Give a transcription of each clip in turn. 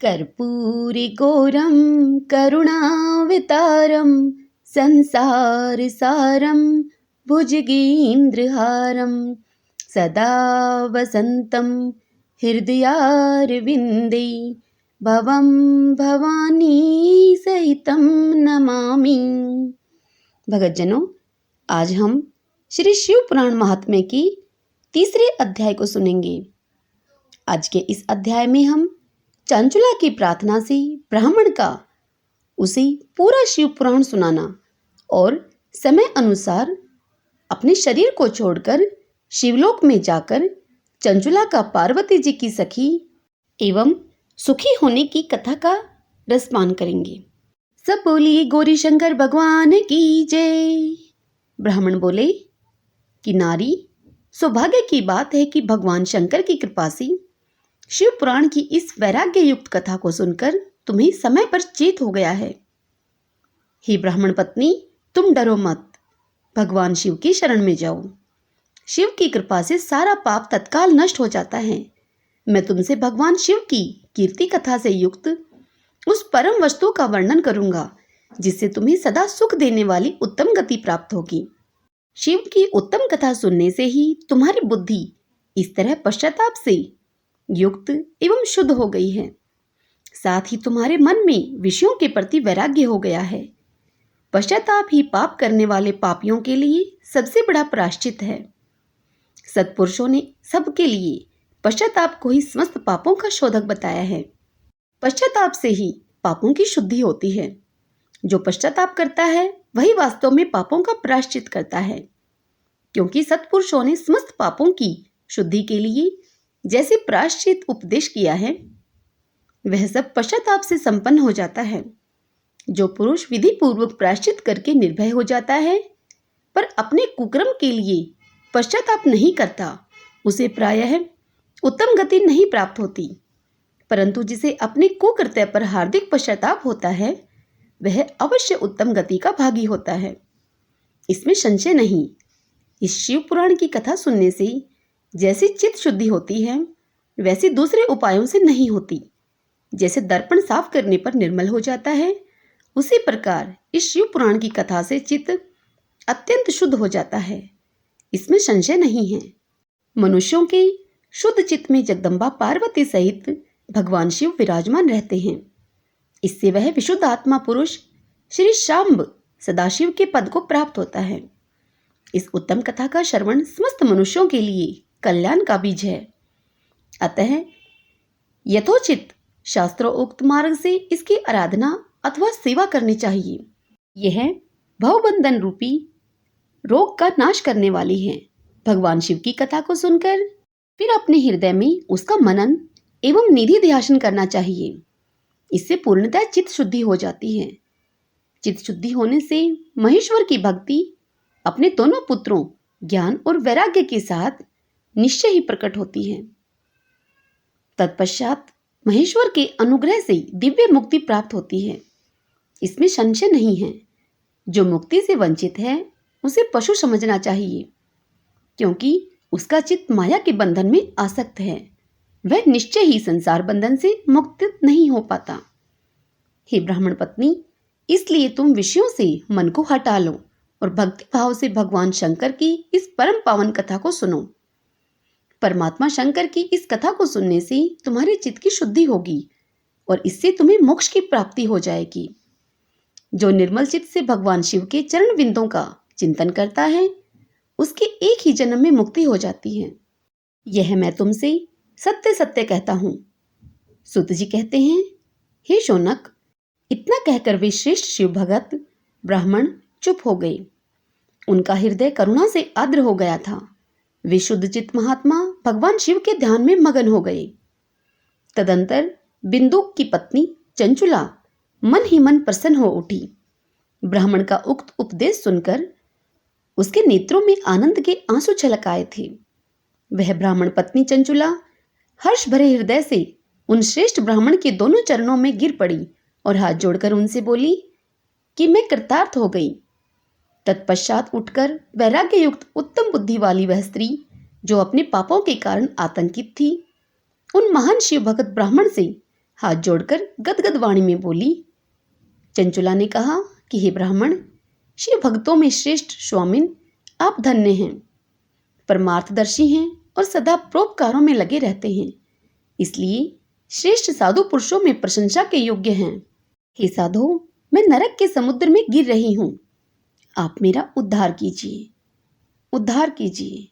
कर्पूरिगौरं करुणावतारं संसारसारं भुजगेन्द्रहारं सदा वसन्तं हृदयारविन्दे भवं भवानी सहितं नमामि। भगतजनों, आज हम श्री शिव पुराण महात्म्य की तीसरे अध्याय को सुनेंगे। आज के इस अध्याय में हम चंचुला की प्रार्थना से ब्राह्मण का उसे पूरा शिव पुराण सुनाना और समय अनुसार अपने शरीर को छोड़कर शिवलोक में जाकर चंचुला का पार्वती जी की सखी एवं सुखी होने की कथा का रसपान करेंगे। सब बोलिए गौरी शंकर भगवान की जय। ब्राह्मण बोले कि नारी, सौभाग्य की बात है कि भगवान शंकर की कृपा से शिव पुराण की इस वैराग्य युक्त कथा को सुनकर तुम्हें समय पर चेत हो गया है। हे ब्राह्मण पत्नी, तुम डरो मत, भगवान शिव की शरण में जाओ। शिव की कृपा से सारा पाप तत्काल नष्ट हो जाता है। मैं तुमसे भगवान शिव की कीर्ति कथा से युक्त उस परम वस्तु का वर्णन करूंगा जिससे तुम्हें सदा सुख देने वाली उत्तम गति प्राप्त होगी। शिव की उत्तम कथा सुनने से ही तुम्हारी बुद्धि इस तरह पश्चाताप से युक्त एवं शुद्ध हो गई है। साथ ही तुम्हारे मन में विषयों के प्रति वैराग्य हो गया है। पश्चाताप ही पाप करने वाले पापियों के लिए सबसे बड़ा प्रायश्चित है। सत्पुरुषों ने सबके लिए पश्चाताप को ही समस्त पापों का शोधक बताया है। पश्चाताप से ही पापों की शुद्धि होती है। जो पश्चाताप करता है वही वास्तव में पापों का प्रायश्चित करता है, क्योंकि सत्पुरुषों ने समस्त पापों की शुद्धि के लिए जैसे प्रायश्चित उपदेश किया है, वह सब पश्चाताप से संपन्न हो जाता है। जो पुरुष विधि पूर्वक प्रायश्चित करके निर्भय हो जाता है पर अपने कुकर्म के लिए पश्चाताप नहीं करता, उसे प्रायः उत्तम गति नहीं प्राप्त होती। परंतु जिसे अपने कुकृत्य पर हार्दिक पश्चाताप होता है, वह अवश्य उत्तम गति का भागी होता है। इसमें संशय नहीं। इस शिव पुराण की कथा सुनने से जैसी चित्त शुद्धि होती है, वैसी दूसरे उपायों से नहीं होती। जैसे दर्पण साफ करने पर निर्मल हो जाता है, उसी प्रकार इस शिव पुराण की कथा से चित्त अत्यंत शुद्ध हो जाता है। इसमें संशय नहीं है। मनुष्यों के शुद्ध चित्त में जगदम्बा पार्वती सहित भगवान शिव विराजमान रहते हैं। इससे वह विशुद्ध आत्मा पुरुष श्री शाम्ब सदाशिव के पद को प्राप्त होता है। इस उत्तम कथा का श्रवण समस्त मनुष्यों के लिए कल्याण का बीज है। अतः यथोचित शास्त्रोक्त मार्ग से इसकी आराधना अथवा सेवा करनी चाहिए। यह भवबंधन रूपी रोग का नाश करने वाली है। भगवान शिव की कथा को सुनकर फिर अपने हृदय में उसका मनन एवं निधि ध्यान करना चाहिए। इससे पूर्णतः चित्त शुद्धि हो जाती है। चित्त शुद्धि होने से महेश्वर की भक्ति अपने दोनों पुत्रों ज्ञान और वैराग्य के साथ निश्चय ही प्रकट होती है। तत्पश्चात महेश्वर के अनुग्रह से दिव्य मुक्ति प्राप्त होती है। इसमें संशय नहीं है। जो मुक्ति से वंचित है उसे पशु समझना चाहिए, क्योंकि उसका चित्त माया के बंधन में आसक्त है। वह निश्चय ही संसार बंधन से मुक्त नहीं हो पाता। हे ब्राह्मण पत्नी, इसलिए तुम विषयों से मन को हटा लो और भक्ति भाव से भगवान शंकर की इस परम पावन कथा को सुनो। परमात्मा शंकर की इस कथा को सुनने से तुम्हारे चित्त की शुद्धि होगी और इससे तुम्हें मोक्ष की प्राप्ति हो जाएगी। जो निर्मल चित्त से भगवान शिव के चरण बिंदों का चिंतन करता है, उसके एक ही जन्म में मुक्ति हो जाती है। यह मैं तुमसे सत्य सत्य कहता हूँ। सुत जी कहते हैं, हे शौनक, इतना कहकर वे श्रेष्ठ शिव भगत ब्राह्मण चुप हो गए। उनका हृदय करुणा से आर्द्र हो गया था। वे शुद्ध चित्त महात्मा भगवान शिव के ध्यान में मगन हो गए। तदंतर बिंदुक की पत्नी चंचुला मन ही मन प्रसन्न हो उठी। ब्राह्मण का उक्त उपदेश सुनकर उसके नेत्रों में आनंद के आंसू छलक आए थे। वह ब्राह्मण पत्नी चंचुला हर्ष भरे हृदय से उन श्रेष्ठ ब्राह्मण के दोनों चरणों में गिर पड़ी और हाथ जोड़कर उनसे बोली कि मैं कृतार्थ हो गई। तत्पश्चात उठकर वैराग्य युक्त उत्तम बुद्धि वाली वह स्त्री, जो अपने पापों के कारण आतंकित थी, उन महान शिव भगत ब्राह्मण से हाथ जोड़कर गदगद वाणी में बोली। चंचुला ने कहा कि हे ब्राह्मण, शिव भक्तों में श्रेष्ठ स्वामिन, आप धन्य हैं, परमार्थदर्शी हैं और सदा परोपकारों में लगे रहते हैं, इसलिए श्रेष्ठ साधु पुरुषों में प्रशंसा के योग्य हैं। हे साधो, मैं नरक के समुद्र में गिर रही हूं, आप मेरा उद्धार कीजिए, उद्धार कीजिए।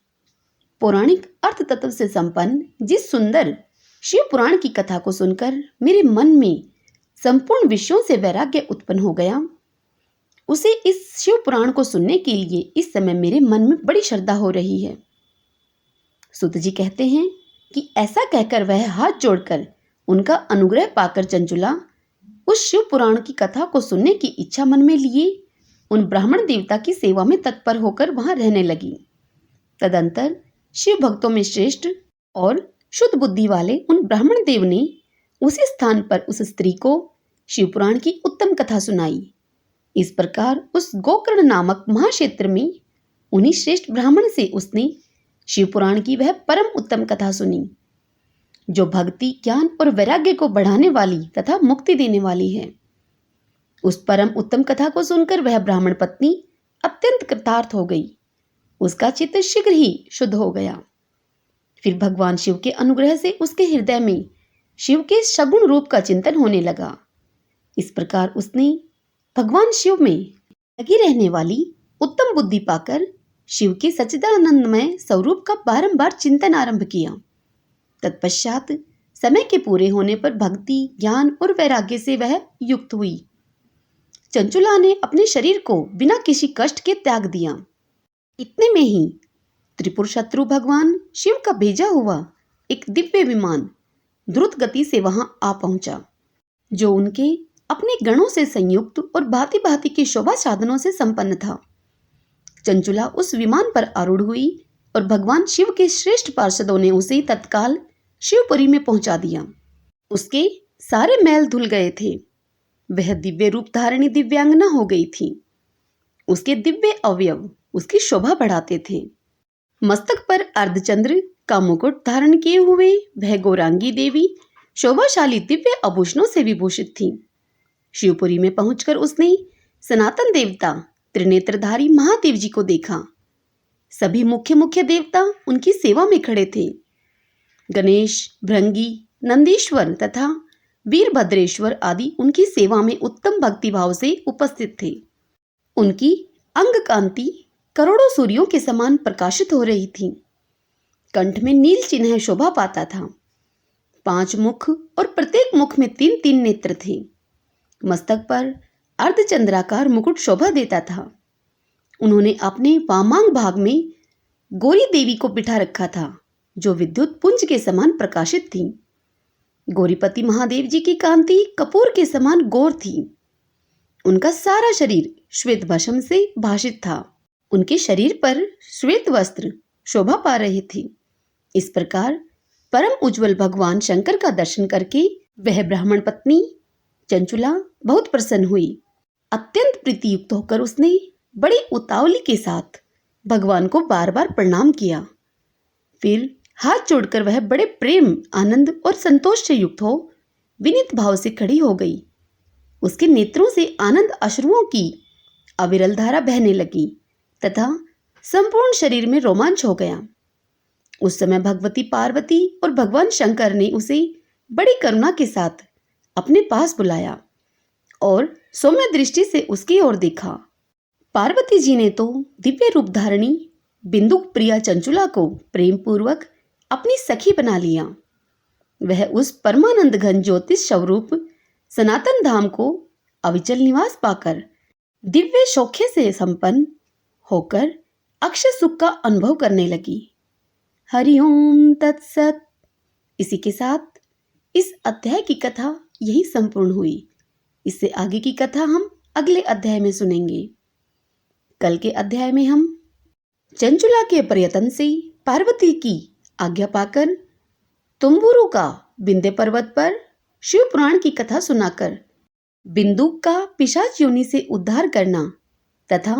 पौराणिक अर्थ तत्व से संपन्न जिस सुंदर शिव पुराण की कथा को सुनकर मेरे मन में संपूर्ण विषयों से वैराग्य उत्पन्न हो गया, उसे इस शिव पुराण को सुनने के लिए इस समय मेरे मन में बड़ी श्रद्धा हो रही है। सूत जी कहते हैं कि ऐसा कहकर वह हाथ जोड़कर उनका अनुग्रह पाकर चंचुला उस शिव पुराण की कथा को सुनने की इच्छा मन में लिए उन ब्राह्मण देवता की सेवा में तत्पर होकर वहां रहने लगी। तदंतर शिव भक्तों में श्रेष्ठ और शुद्ध बुद्धि वाले उन ब्राह्मण देव ने उसी स्थान पर उस स्त्री को शिव पुराण की उत्तम कथा सुनाई। इस प्रकार उस गोकर्ण नामक महाक्षेत्र में उन्हीं श्रेष्ठ ब्राह्मण से उसने शिव पुराण की वह परम उत्तम कथा सुनी, जो भक्ति, ज्ञान और वैराग्य को बढ़ाने वाली तथा मुक्ति देने वाली है। उस परम उत्तम कथा को सुनकर वह ब्राह्मण पत्नी अत्यंत कृतार्थ हो गई। उसका चित्त शीघ्र ही शुद्ध हो गया। फिर भगवान शिव के अनुग्रह से उसके हृदय में शिव के सगुण रूप का चिंतन होने लगा। इस प्रकार उसने भगवान शिव में लगी रहने वाली उत्तम बुद्धि पाकर शिव के सच्चिदानंदमय स्वरूप का बारंबार चिंतन आरंभ किया। तत्पश्चात समय के पूरे होने पर भक्ति, ज्ञान और वैराग्य से वह युक्त हुई। चंचुला ने अपने शरीर को बिना किसी कष्ट के त्याग दिया। इतने में ही त्रिपुर शत्रु भगवान शिव का भेजा हुआ एक दिव्य विमान द्रुत गति से वहां आ पहुंचा, जो उनके अपने गणों से संयुक्त और भांति भांति के शोभा साधनों से संपन्न था। चंचुला उस विमान पर आरूढ़ हुई और भगवान शिव के श्रेष्ठ पार्षदों ने उसे तत्काल शिवपुरी में पहुंचा दिया। उसके सारे मैल धुल गए थे। वह दिव्य रूप धारिणी दिव्यांगना हो गई थी। उसके दिव्य अवयव उसकी शोभा बढ़ाते थे। मस्तक पर अर्धचंद्र का मुकुट धारण किए हुए वह गौरांगी देवी शोभाशाली दिव्य आभूषणों से विभूषित थी। शिवपुरी में पहुंचकर उसने सनातन देवता त्रिनेत्रधारी महादेव जी को देखा। सभी मुख्य मुख्य देवता उनकी सेवा में खड़े थे। गणेश, भृंगी, नंदीश्वर तथा वीरभद्रेश्वर आदि उनकी सेवा में उत्तम भक्तिभाव से उपस्थित थे। उनकी अंग कांति करोड़ों सूर्यों के समान प्रकाशित हो रही थी। कंठ में नील चिन्ह शोभा पाता था। 5 मुख और प्रत्येक मुख में 3-3 नेत्र थे। मस्तक पर अर्धचंद्राकार मुकुट शोभा देता था। उन्होंने अपने वामांग भाग में गौरी देवी को बिठा रखा था, जो विद्युत पुंज के समान प्रकाशित थी। गौरीपति महादेव जी की कांति कपूर के समान गौर थी। उनका सारा शरीर श्वेत भस्म से भाषित था। उनके शरीर पर श्वेत वस्त्र शोभा पा रहे थे। इस प्रकार परम उज्जवल भगवान शंकर का दर्शन करके वह ब्राह्मण पत्नी चंचुला बहुत प्रसन्न हुई। अत्यंत प्रीतियुक्त होकर उसने बड़ी उतावली के साथ भगवान को बार बार प्रणाम किया। फिर हाथ जोड़कर वह बड़े प्रेम, आनंद और संतोष से युक्त हो विनीत भाव से खड़ी हो गई। उसके नेत्रों से आनंद अश्रुओं की अविरल धारा बहने लगी तथा संपूर्ण शरीर में रोमांच हो गया। उस समय भगवती पार्वती और भगवान शंकर ने उसे बड़ी करुणा के साथ अपने पास बुलाया और सौम्य दृष्टि से उसकी ओर देखा। पार्वती जी ने तो दिव्य रूप धारणी बिंदुक प्रिया चंचुला को प्रेम पूर्वक अपनी सखी बना लिया। वह उस परमानंद घन ज्योतिष स्वरूप सनातन धाम को अविचल निवास पाकर दिव्य सौख्य से संपन्न होकर अक्षय सुख का अनुभव करने लगी। हरिओम तत्सत। इसी के साथ इस अध्याय की कथा यही संपूर्ण हुई। इससे आगे की कथा हम अगले अध्याय में सुनेंगे। कल के अध्याय में हम चंचुला के प्रयत्न से पार्वती की आज्ञा पाकर तुम्बुरु का विंध्य पर्वत पर शिव पुराण की कथा सुनाकर बिंदुक का पिशाच योनि से उद्धार करना तथा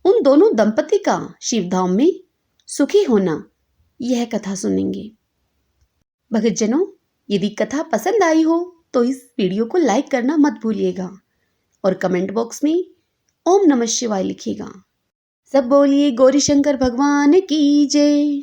उन दोनों दंपति का शिवधाम में सुखी होना, यह कथा सुनेंगे। भक्तजनों, यदि कथा पसंद आई हो तो इस वीडियो को लाइक करना मत भूलिएगा और कमेंट बॉक्स में ओम नमः शिवाय लिखिएगा। सब बोलिए गौरी शंकर भगवान की जय।